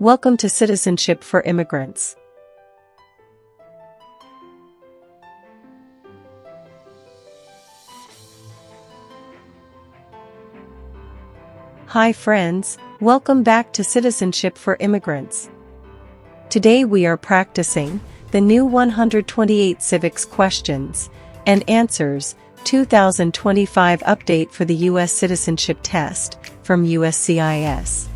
Welcome to Citizenship for Immigrants. Hi friends, welcome back to Citizenship for Immigrants. Today we are practicing the new 128 Civics questions and answers 2025 update for the U.S. Citizenship test from USCIS.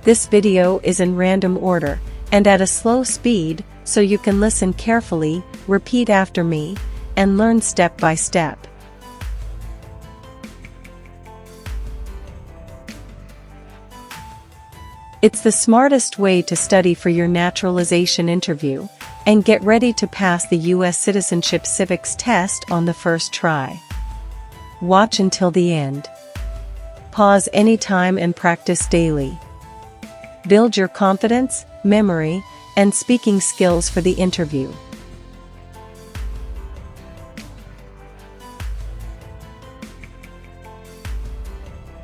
This video is in random order and at a slow speed, so you can listen carefully, repeat after me, and learn step by step. It's the smartest way to study for your naturalization interview and get ready to pass the U.S. Citizenship Civics test on the first try. Watch until the end. Pause anytime and practice daily. Build your confidence, memory, and speaking skills for the interview.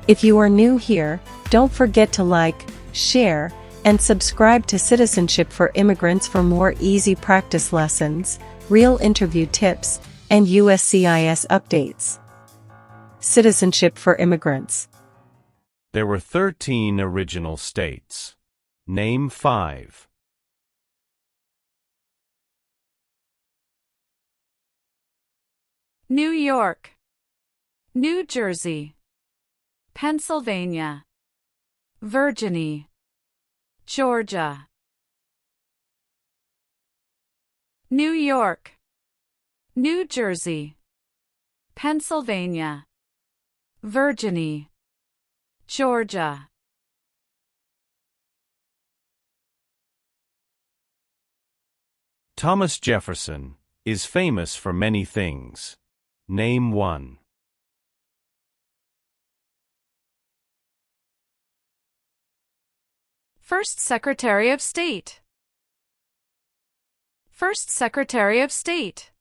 If you are new here, don't forget to like, share, and subscribe to Citizenship for Immigrants for more easy practice lessons, real interview tips, and USCIS updates. Citizenship for Immigrants. There were 13 original states. Name 5. New York, New Jersey, Pennsylvania, Virginia, Georgia. New York, New Jersey, Pennsylvania, Virginia, Georgia. Thomas Jefferson is famous for many things. Name 1. First Secretary of State. First Secretary of State.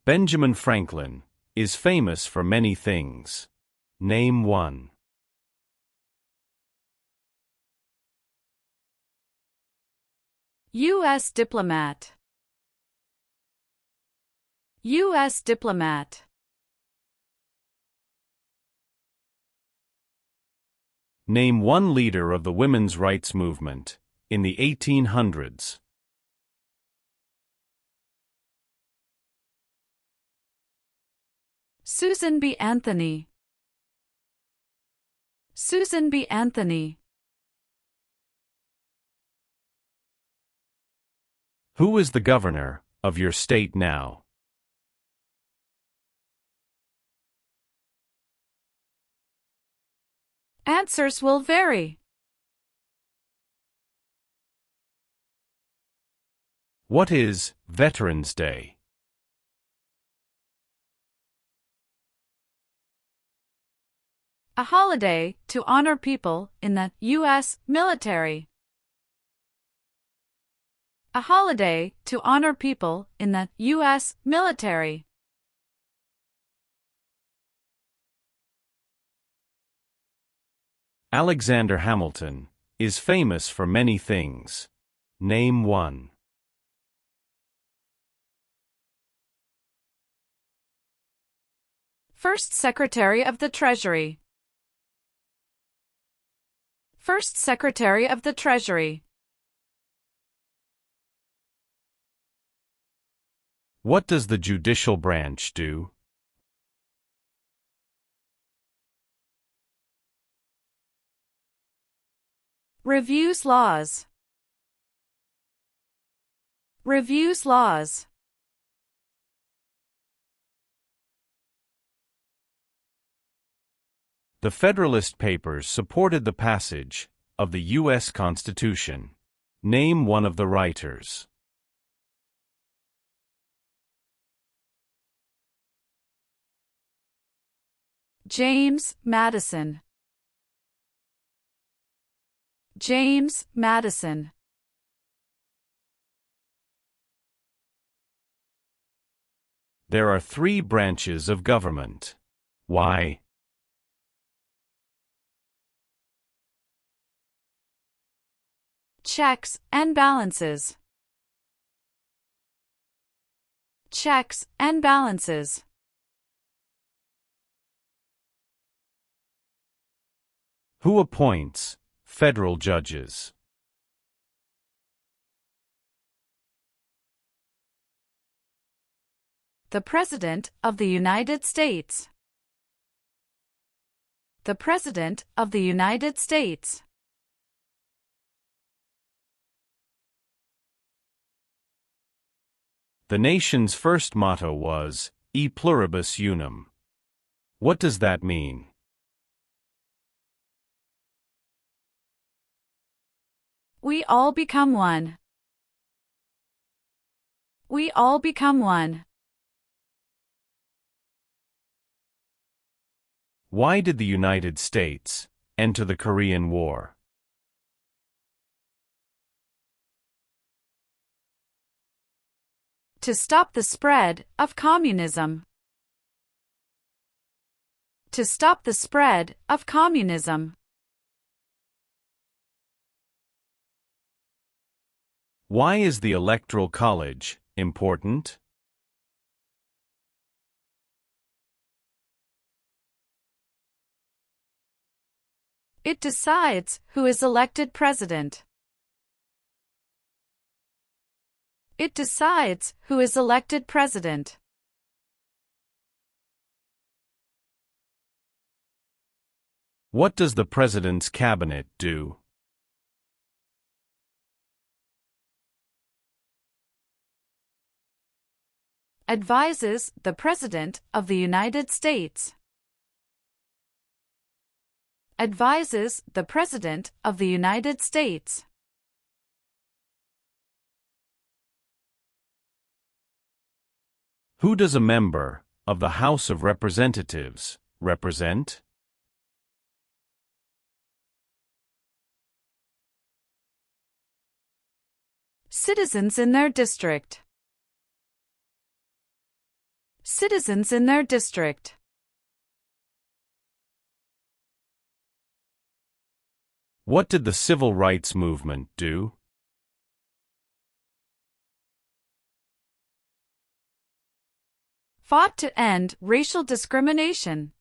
Benjamin Franklin is famous for many things. Name 1. U.S. diplomat. U.S. diplomat. Name one leader of the women's rights movement in the 1800s. Susan B. Anthony. Susan B. Anthony. Who is the governor of your state now? Answers will vary. What is Veterans Day? A holiday to honor people in the U.S. military. A holiday to honor people in the U.S. military. Alexander Hamilton is famous for many things. Name 1. First Secretary of the Treasury. First Secretary of the Treasury. What does the judicial branch do? Reviews laws. Reviews laws. The Federalist Papers supported the passage of the U.S. Constitution. Name one of the writers. James Madison. James Madison. There are 3 branches of government. Why? Checks and balances. Checks and balances. Who appoints federal judges? The President of the United States. The President of the United States. The nation's first motto was, E pluribus unum. What does that mean? We all become one. We all become one. Why did the United States enter the Korean War? To stop the spread of communism. To stop the spread of communism. Why is the Electoral College important? It decides who is elected president. It decides who is elected president. What does the President's cabinet do? Advises the President of the United States. Advises the President of the United States. Who does a member of the House of Representatives represent? Citizens in their district. Citizens in their district. What did the Civil Rights Movement do? Fought to end racial discrimination.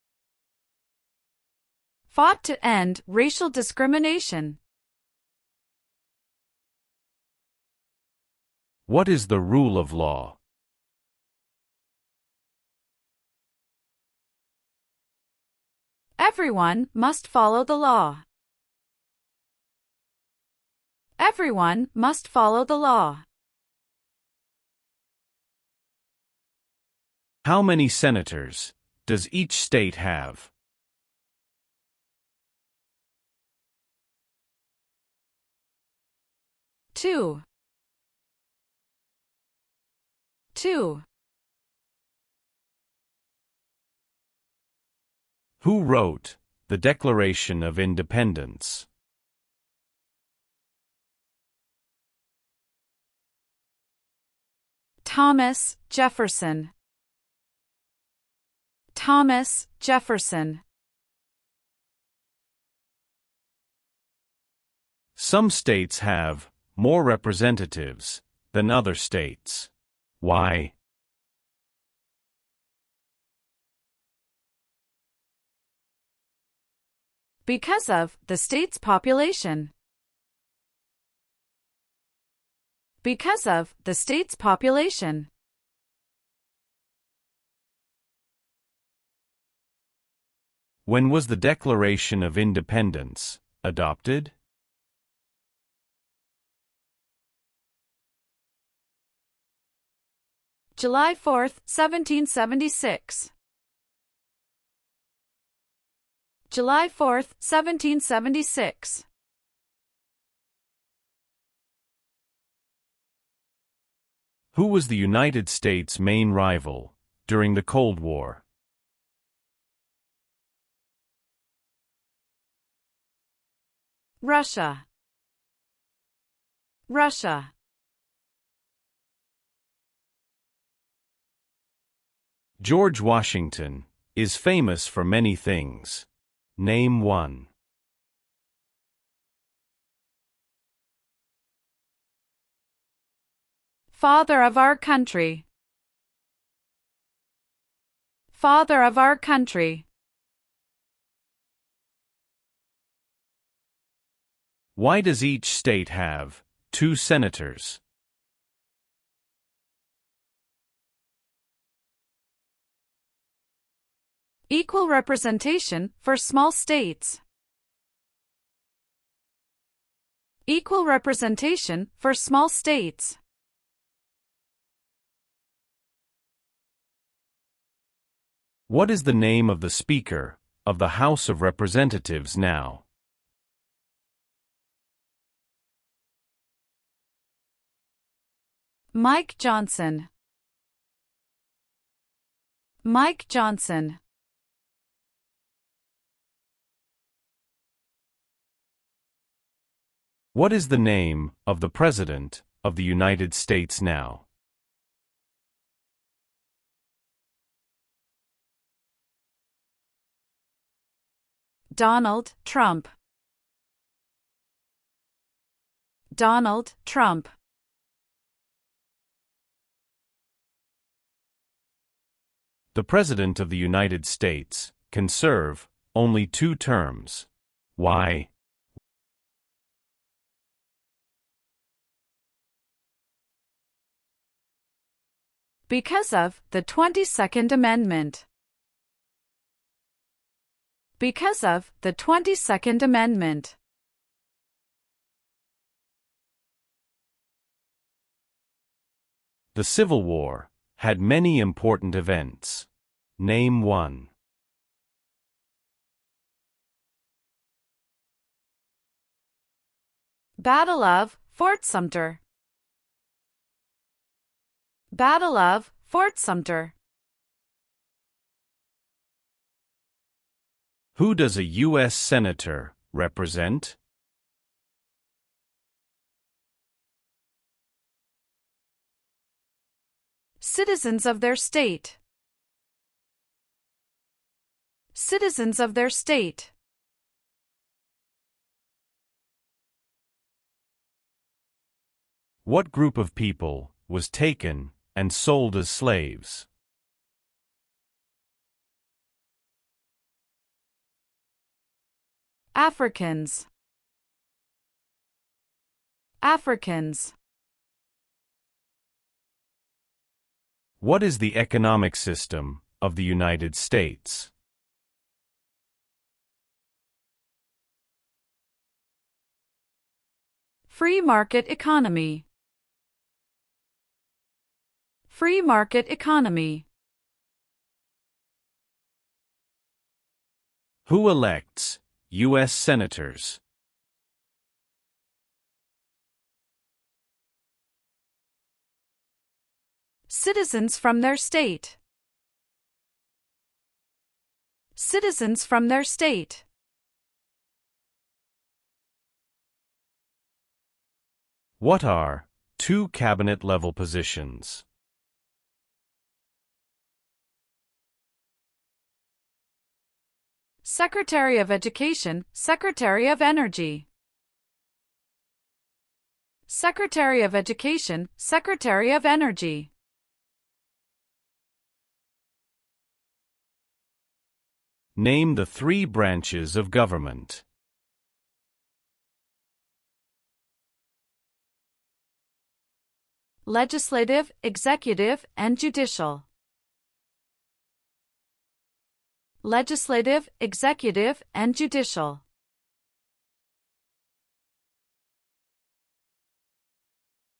Fought to end racial discrimination. What is the rule of law? Everyone must follow the law. Everyone must follow the law. How many senators does each state have? Two. Who wrote the Declaration of Independence? Thomas Jefferson. Thomas Jefferson. Some states have more representatives than other states. Why? Because of the state's population. Because of the state's population. When was the Declaration of Independence adopted? July 4, 1776. July 4, 1776. Who was the United States' main rival during the Cold War? Russia. Russia. George Washington is famous for many things. Name one. Father of our country. Father of our country. Why does each state have 2 senators? Equal representation for small states. Equal representation for small states. What is the name of the Speaker of the House of Representatives now? Mike Johnson. Mike Johnson. What is the name of the President of the United States now? Donald Trump. Donald Trump. The President of the United States can serve only 2 terms. Why? Because of the 22nd Amendment. Because of the 22nd Amendment. The Civil War had many important events. Name one. Battle of Fort Sumter. Battle of Fort Sumter. Who does a U.S. Senator represent? Citizens of their state. Citizens of their state. What group of people was taken and sold as slaves? Africans. Africans. What is the economic system of the United States? Free market economy. Free market economy. Who elects U.S. senators? Citizens from their state. Citizens from their state. What are 2 cabinet-level positions? Secretary of Education, Secretary of Energy. Secretary of Education, Secretary of Energy. Name the 3 branches of government. Legislative, executive, and judicial. Legislative, executive, and judicial.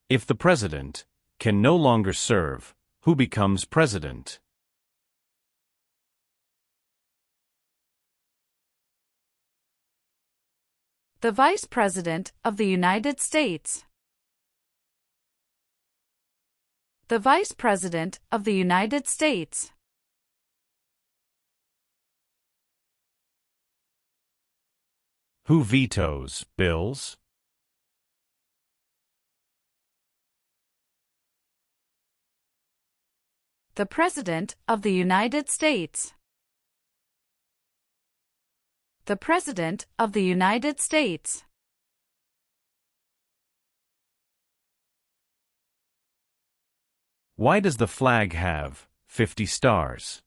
If the president can no longer serve, who becomes president? The Vice President of the United States. The Vice President of the United States. Who vetoes bills? The President of the United States. The President of the United States. Why does the flag have 50 stars?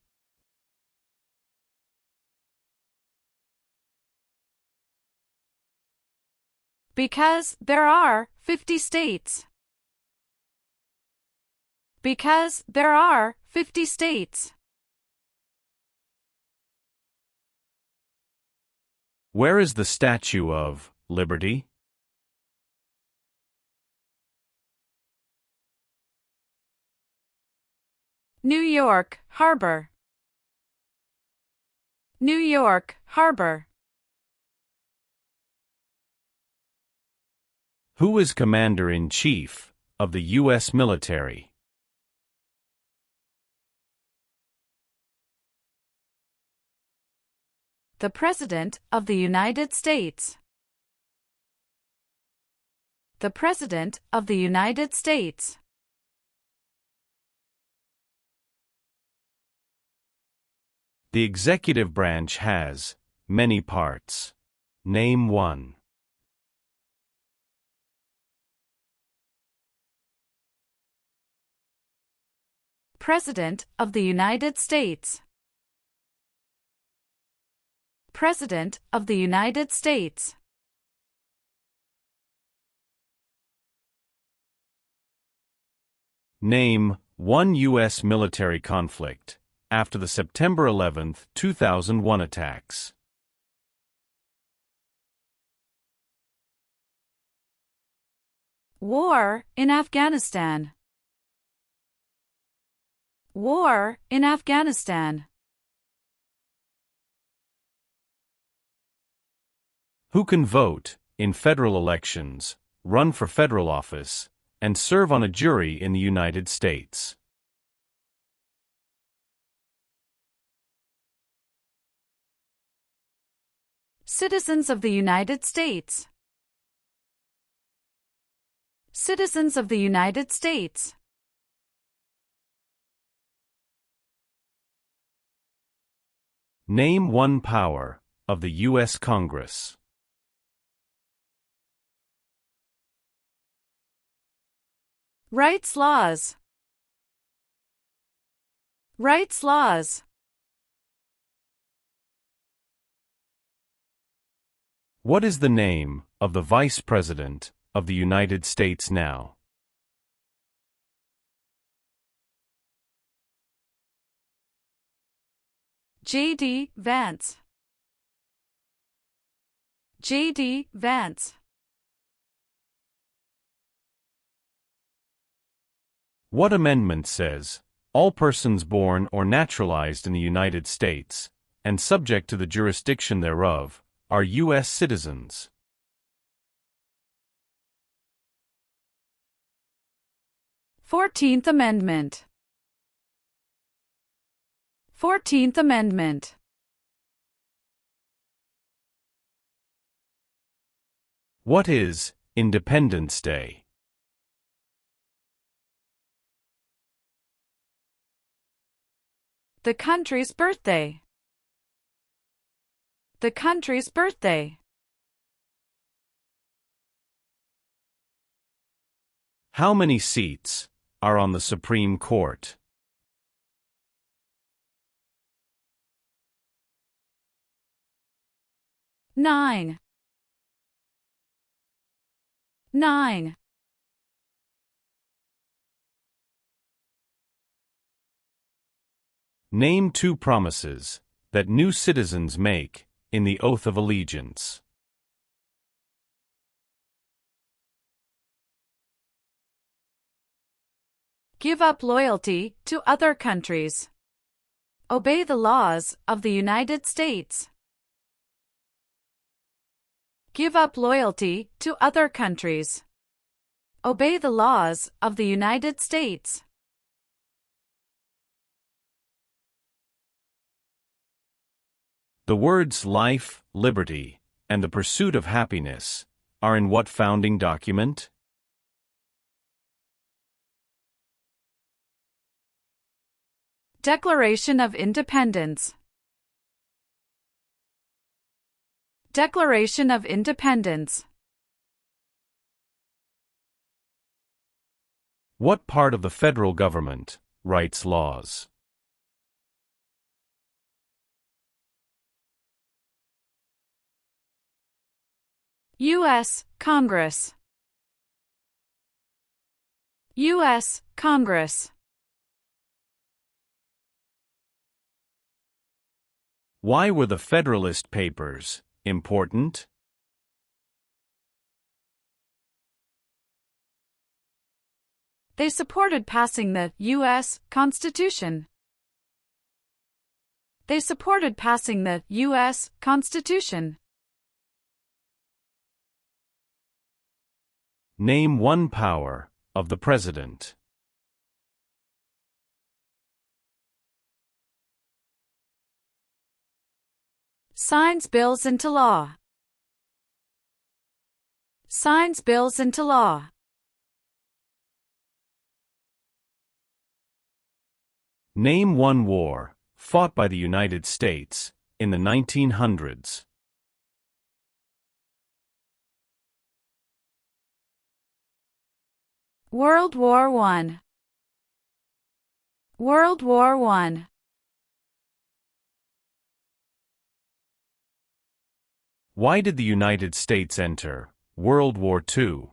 Because there are 50 states. Because there are 50 states. Where is the Statue of Liberty? New York Harbor. New York Harbor. Who is Commander-in-Chief of the U.S. military? The President of the United States. The President of the United States. The executive branch has many parts. Name one. President of the United States. President of the United States. Name one U.S. military conflict after the September 11, 2001 attacks. War in Afghanistan. War in Afghanistan. Who can vote in federal elections, run for federal office, and serve on a jury in the United States? Citizens of the United States. Citizens of the United States. Name one power of the U.S. Congress. Rights laws. Rights laws. What is the name of the Vice President of the United States now? J.D. Vance. J.D. Vance. What amendment says, all persons born or naturalized in the United States, and subject to the jurisdiction thereof, are U.S. citizens? 14th Amendment. 14th Amendment. What is Independence Day? The country's birthday. The country's birthday. How many seats are on the Supreme Court? 9. 9. Name two promises that new citizens make in the oath of allegiance. Give up loyalty to other countries. Obey the laws of the United States. Give up loyalty to other countries. Obey the laws of the United States. The words life, liberty, and the pursuit of happiness are in what founding document? Declaration of Independence. Declaration of Independence. What part of the federal government writes laws? U.S. Congress. U.S. Congress. Why were the Federalist Papers important? They supported passing the U.S. Constitution. They supported passing the U.S. Constitution. Name one power of the President. Signs bills into law. Signs bills into law. Name one war fought by the United States in the 1900s. World War I. World War I. Why did the United States enter World War II?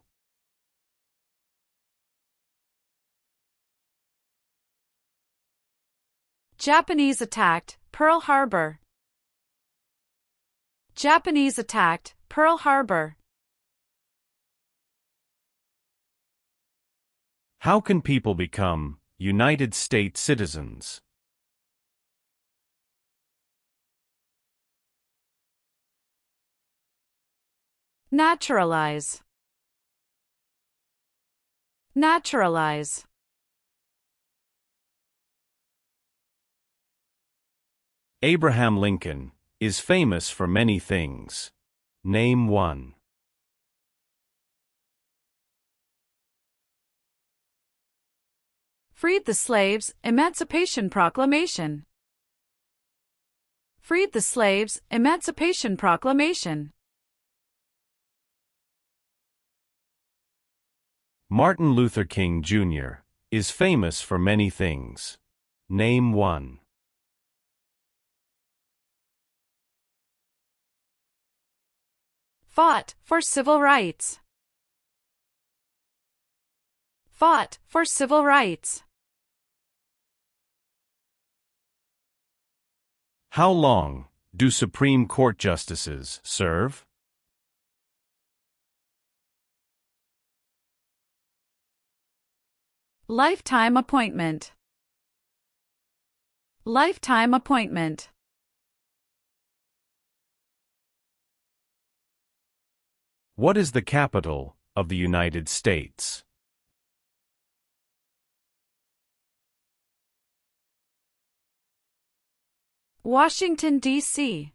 Japanese attacked Pearl Harbor. Japanese attacked Pearl Harbor. How can people become United States citizens? Naturalize. Naturalize. Abraham Lincoln is famous for many things. Name one. Freed the slaves, Emancipation Proclamation. Freed the slaves, Emancipation Proclamation. Martin Luther King Jr. is famous for many things. Name one. Fought for civil rights. Fought for civil rights. How long do Supreme Court justices serve? Lifetime appointment. Lifetime appointment. What is the capital of the United States? Washington, D.C.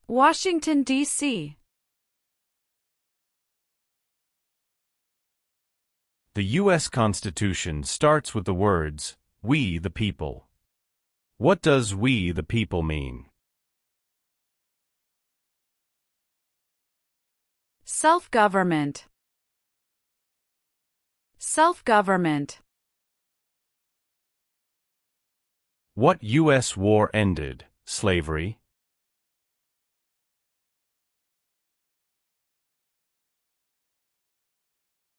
Washington, D.C. The U.S. Constitution starts with the words, "We the people." What does "we the people" mean? Self-government. Self-government. What U.S. war ended slavery?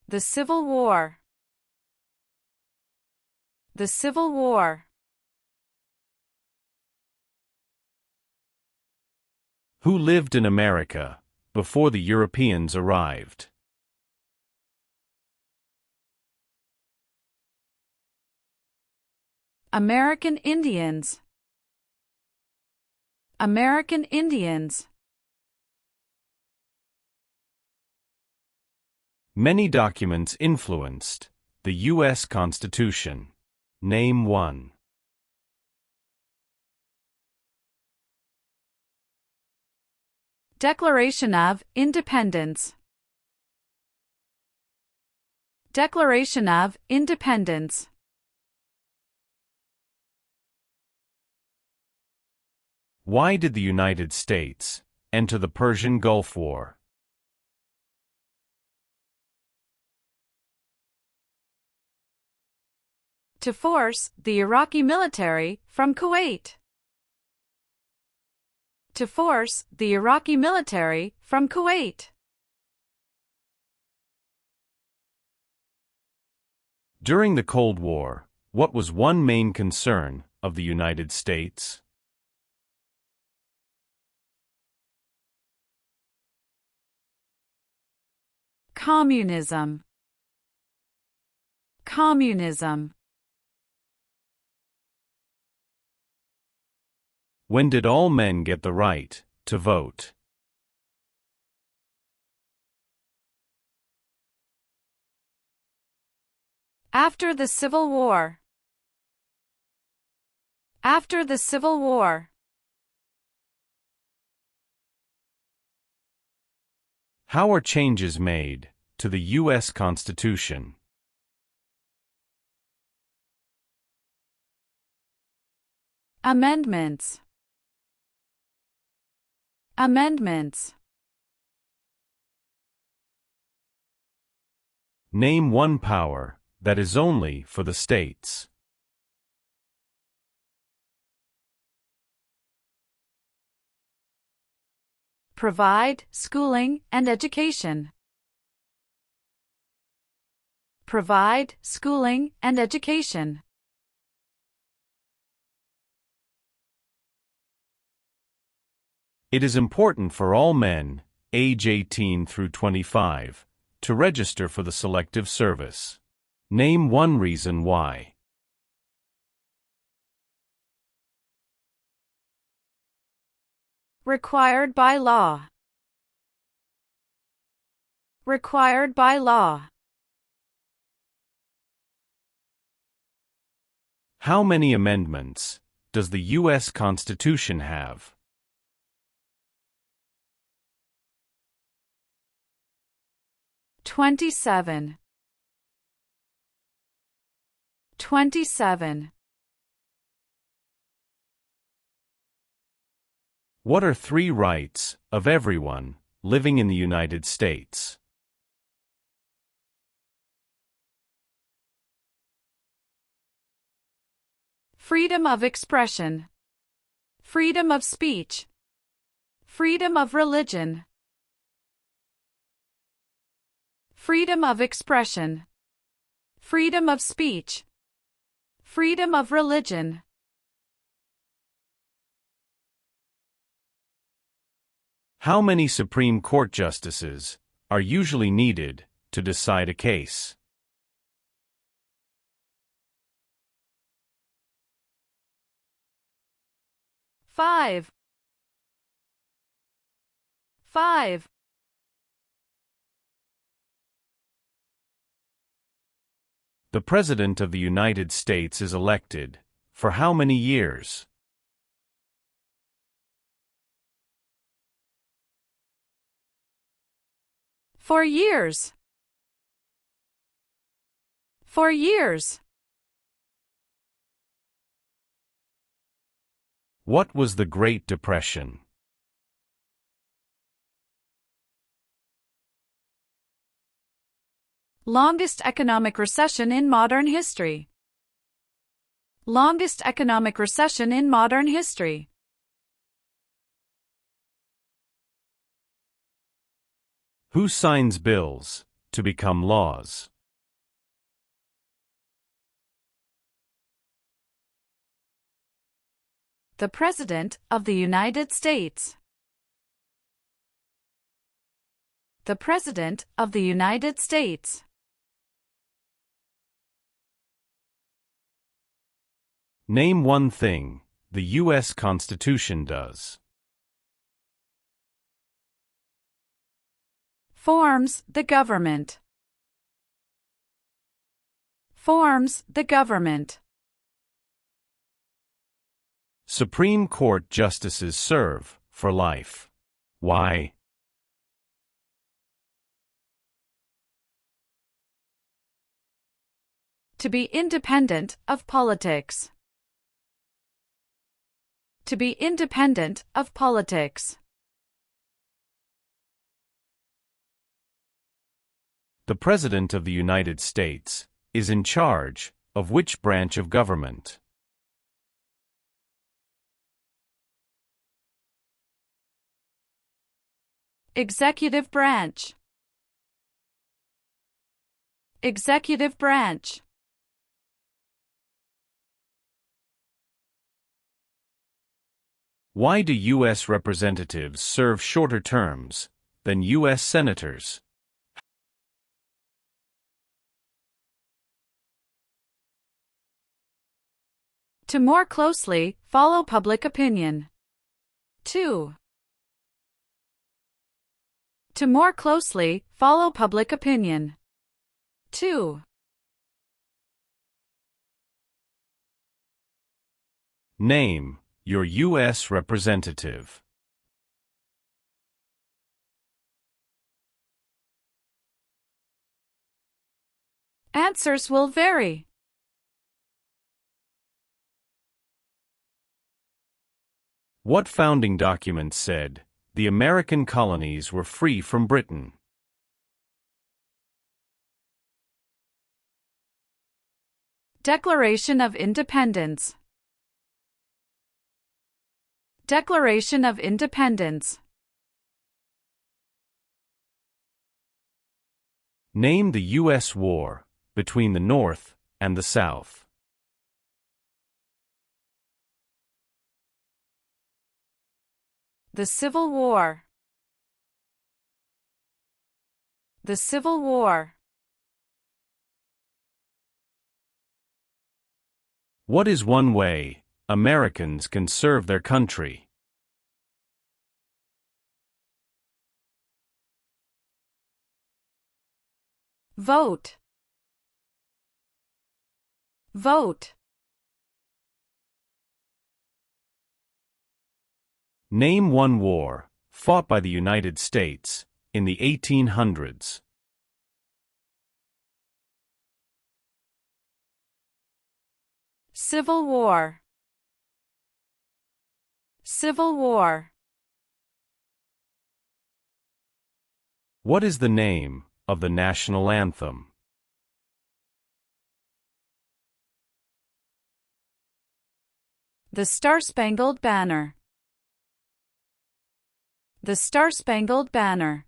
The Civil War. The Civil War. Who lived in America before the Europeans arrived? American Indians. American Indians. Many documents influenced the U.S. Constitution. Name one. Declaration of Independence. Declaration of Independence. Why did the United States enter the Persian Gulf War? To force the Iraqi military from Kuwait. To force the Iraqi military from Kuwait. During the Cold War, what was one main concern of the United States? Communism. Communism. When did all men get the right to vote? After the Civil War. After the Civil War. How are changes made to the U.S. Constitution? Amendments. Amendments. Name one power that is only for the states. Provide schooling and education. Provide schooling and education. It is important for all men, age 18 through 25, to register for the Selective Service. Name one reason why. Required by law. Required by law. How many amendments does the U.S. Constitution have? 27. 27. What are 3 rights of everyone living in the United States? Freedom of expression. Freedom of speech. Freedom of religion. Freedom of expression. Freedom of speech. Freedom of religion. How many Supreme Court justices are usually needed to decide a case? 5. 5. The President of the United States is elected for how many years? 4 years. 4 years. What was the Great Depression? Longest economic recession in modern history. Longest economic recession in modern history. Who signs bills to become laws? The President of the United States. The President of the United States. Name one thing the U.S. Constitution does. Forms the government. Forms the government. Supreme Court justices serve for life. Why? To be independent of politics. To be independent of politics. The President of the United States is in charge of which branch of government? Executive branch. Executive branch. Why do U.S. representatives serve shorter terms than U.S. senators? To more closely follow public opinion. 2. To more closely follow public opinion. 2. Name your U.S. representative. Answers will vary. What founding document said the American colonies were free from Britain? Declaration of Independence. Declaration of Independence. Name the U.S. war between the North and the South. The Civil War. The Civil War. What is one way Americans can serve their country? Vote. Vote. Name one war fought by the United States in the 1800s. Civil War. Civil War. What is the name of the national anthem? The Star-Spangled Banner. The Star-Spangled Banner.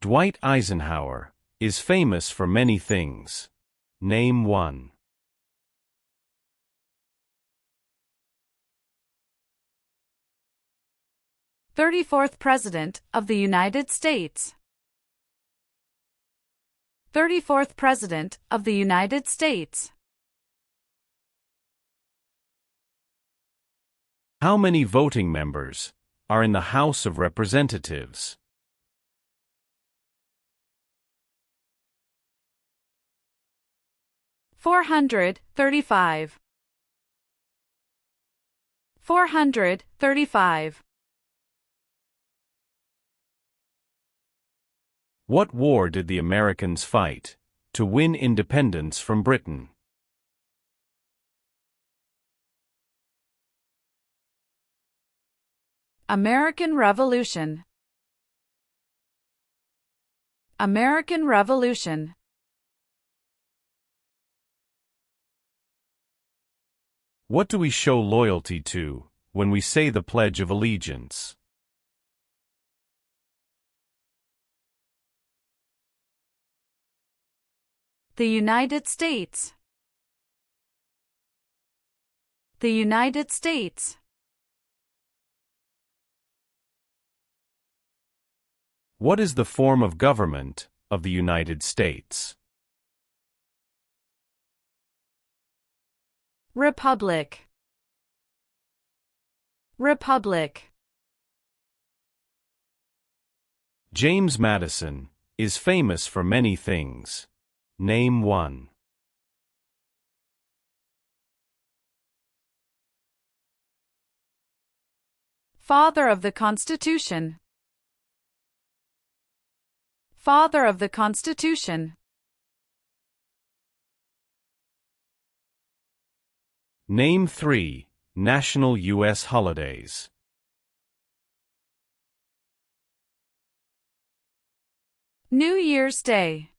Dwight Eisenhower is famous for many things. Name one. "34th President of the United States." 34th President of the United States. How many voting members are in the House of Representatives? $435. 435. What war did the Americans fight to win independence from Britain? American Revolution. American Revolution. What do we show loyalty to when we say the Pledge of Allegiance? The United States. The United States. What is the form of government of the United States? Republic. Republic. James Madison is famous for many things. Name one. Father of the Constitution. Father of the Constitution. Name 3 national U.S. holidays. New Year's Day,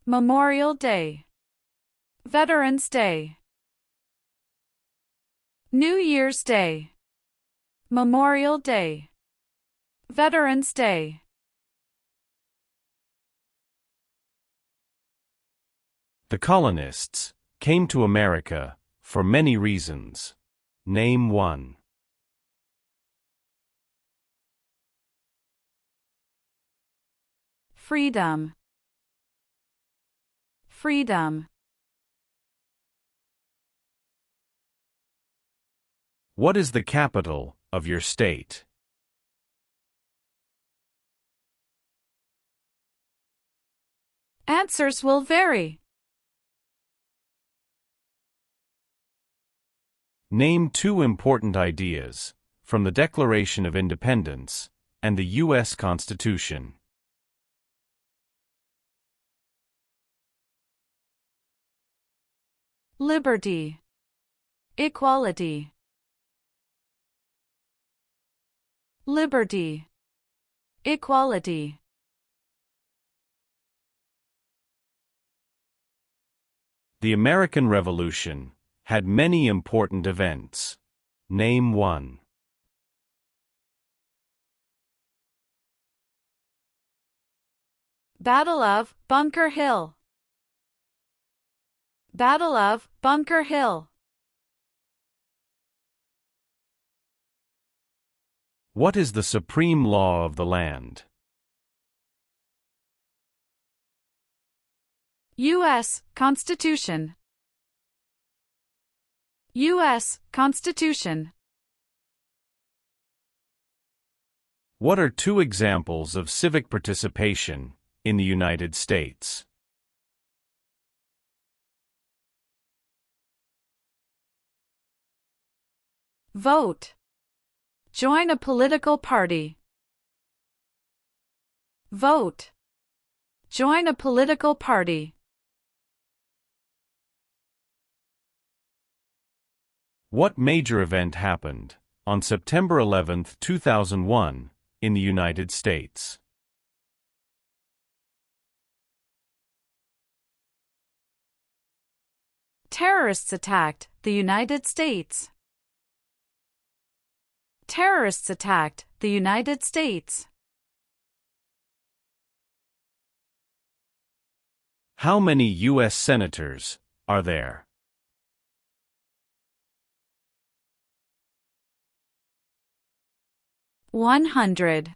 Memorial Day, Veterans Day. New Year's Day, Memorial Day, Veterans Day. The colonists came to America for many reasons. Name 1. Freedom, freedom. What is the capital of your state? Answers will vary. Name 2 important ideas from the Declaration of Independence and the U.S. Constitution. Liberty, equality. Liberty, equality. The American Revolution had many important events. Name 1. Battle of Bunker Hill, Battle of Bunker Hill. What is the supreme law of the land? U.S. Constitution, U.S. Constitution. What are 2 examples of civic participation in the United States? Vote. Join a political party. Vote. Join a political party. What major event happened on September 11, 2001, in the United States? Terrorists attacked the United States. Terrorists attacked the United States. How many U.S. senators are there? One hundred.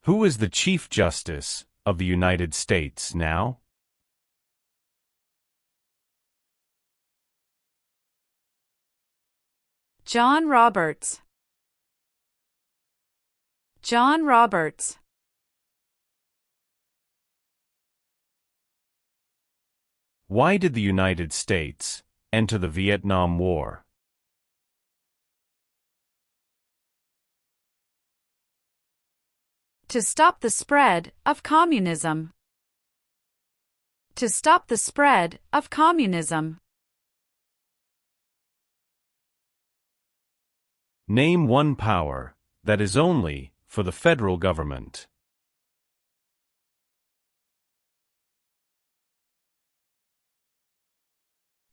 Who is the Chief Justice of the United States now? John Roberts. John Roberts. Why did the United States enter the Vietnam War? To stop the spread of communism. To stop the spread of communism. Name 1 power that is only for the federal government.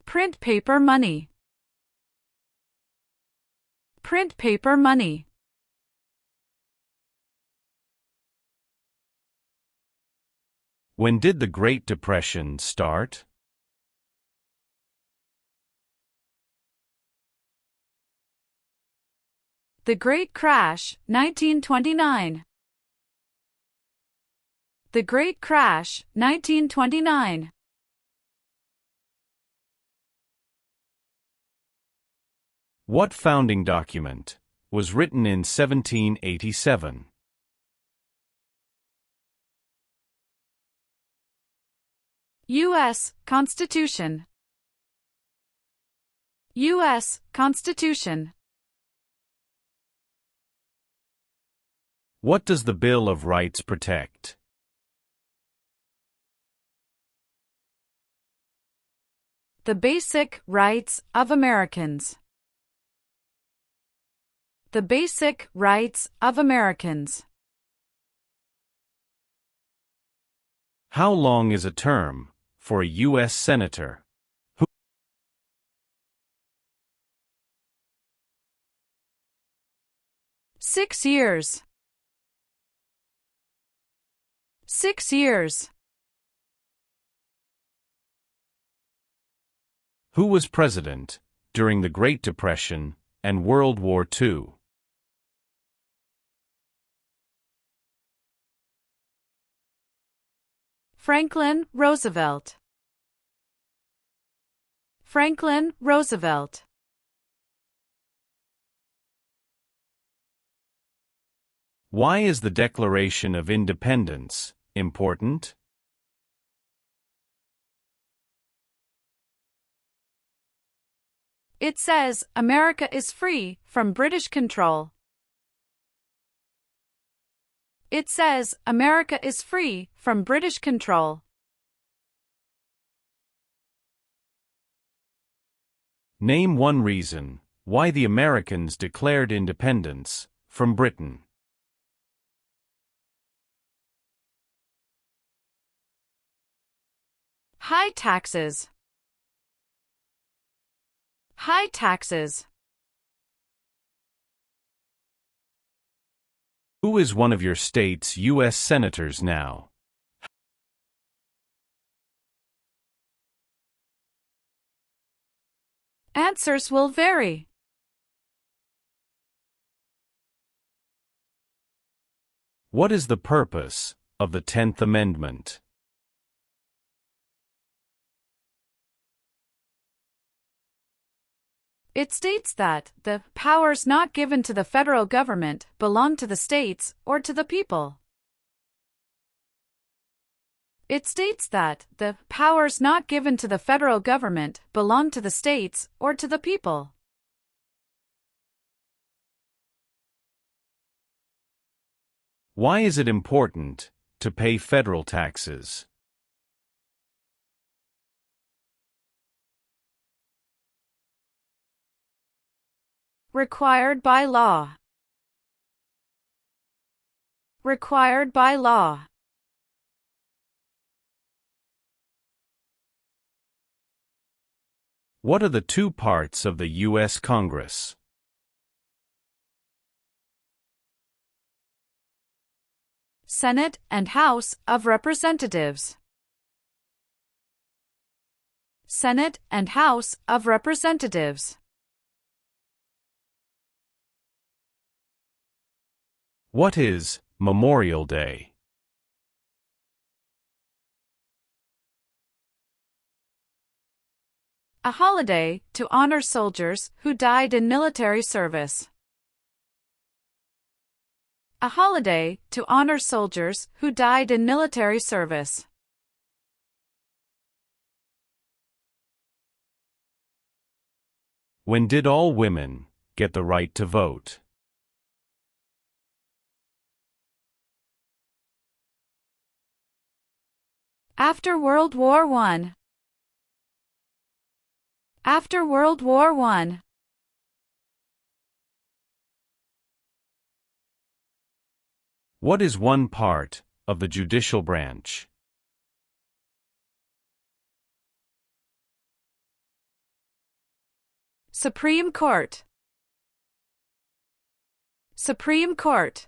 Print paper money. Print paper money. When did the Great Depression start? The Great Crash, 1929. The Great Crash, 1929. What founding document was written in 1787? U.S. Constitution. U.S. Constitution. What does the Bill of Rights protect? The basic rights of Americans. The basic rights of Americans. How long is a term for a U.S. Senator? 6 years. 6 years. Who was president during the Great Depression and World War II? Franklin Roosevelt. Franklin Roosevelt. Why is the Declaration of Independence important? It says America is free from British control. It says America is free from British control. Name one reason why the Americans declared independence from Britain. High taxes. High taxes. Who is one of your state's U.S. senators now? Answers will vary. What is the purpose of the 10th Amendment? It states that the powers not given to the federal government belong to the states or to the people. It states that the powers not given to the federal government belong to the states or to the people. Why is it important to pay federal taxes? Required by law. Required by law. What are the two parts of the U.S. Congress? Senate and House of Representatives. Senate and House of Representatives. What is Memorial Day? A holiday to honor soldiers who died in military service. A holiday to honor soldiers who died in military service. When did all women get the right to vote? After World War I. After World War I. What is one part of the judicial branch? Supreme Court. Supreme Court.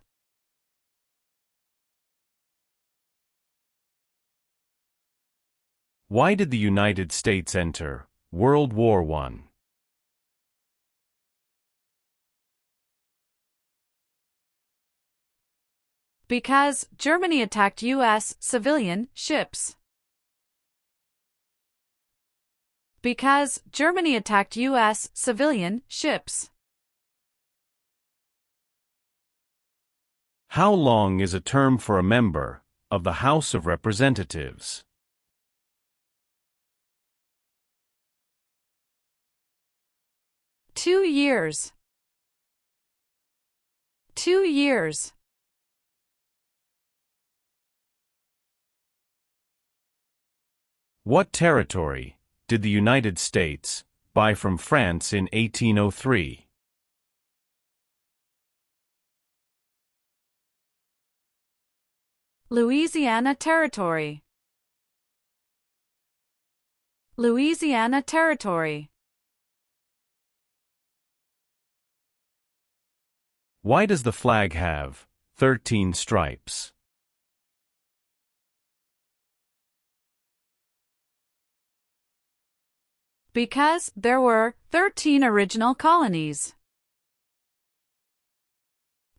Why did the United States enter World War I? Because Germany attacked U.S. civilian ships. Because Germany attacked U.S. civilian ships. How long is a term for a member of the House of Representatives? Two years. 2 years. What territory did the United States buy from France in 1803? Louisiana Territory. Louisiana Territory. Why does the flag have 13 stripes? Because there were 13 original colonies.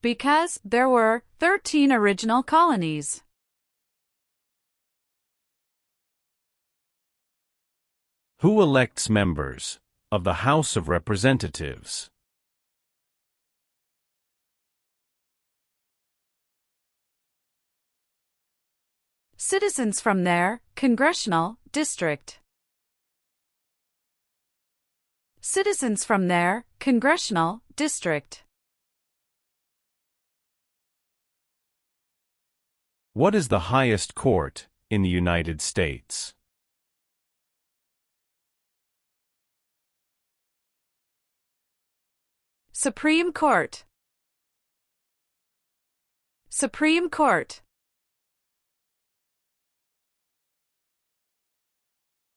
Because there were 13 original colonies. Who elects members of the House of Representatives? Citizens from their congressional district. Citizens from their congressional district. What is the highest court in the United States? Supreme Court. Supreme Court.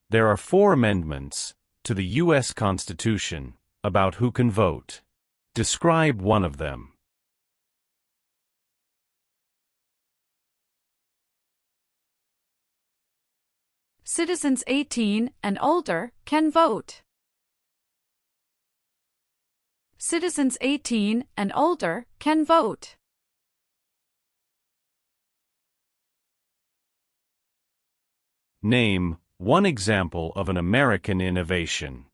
There are 4 amendments to the U.S. Constitution about who can vote. Describe one of them. Citizens 18 and older can vote. Citizens 18 and older can vote. Name one example of an American innovation.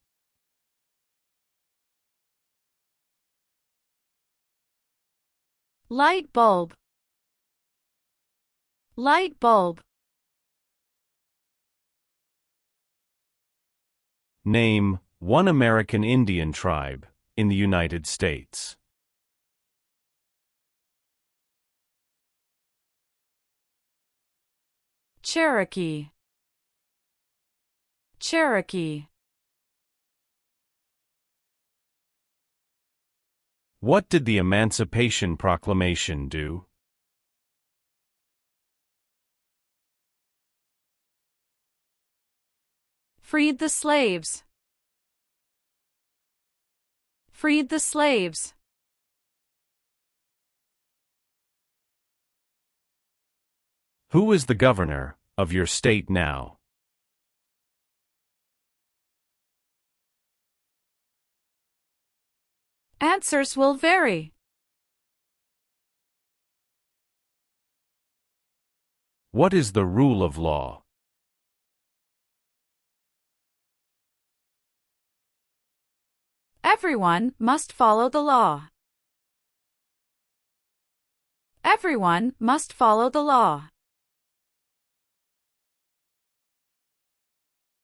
Light bulb. Light bulb. Name one American Indian tribe in the United States. Cherokee. Cherokee. What did the Emancipation Proclamation do? Freed the slaves. Freed the slaves. Who is the governor of your state now? Answers will vary. What is the rule of law? Everyone must follow the law. Everyone must follow the law.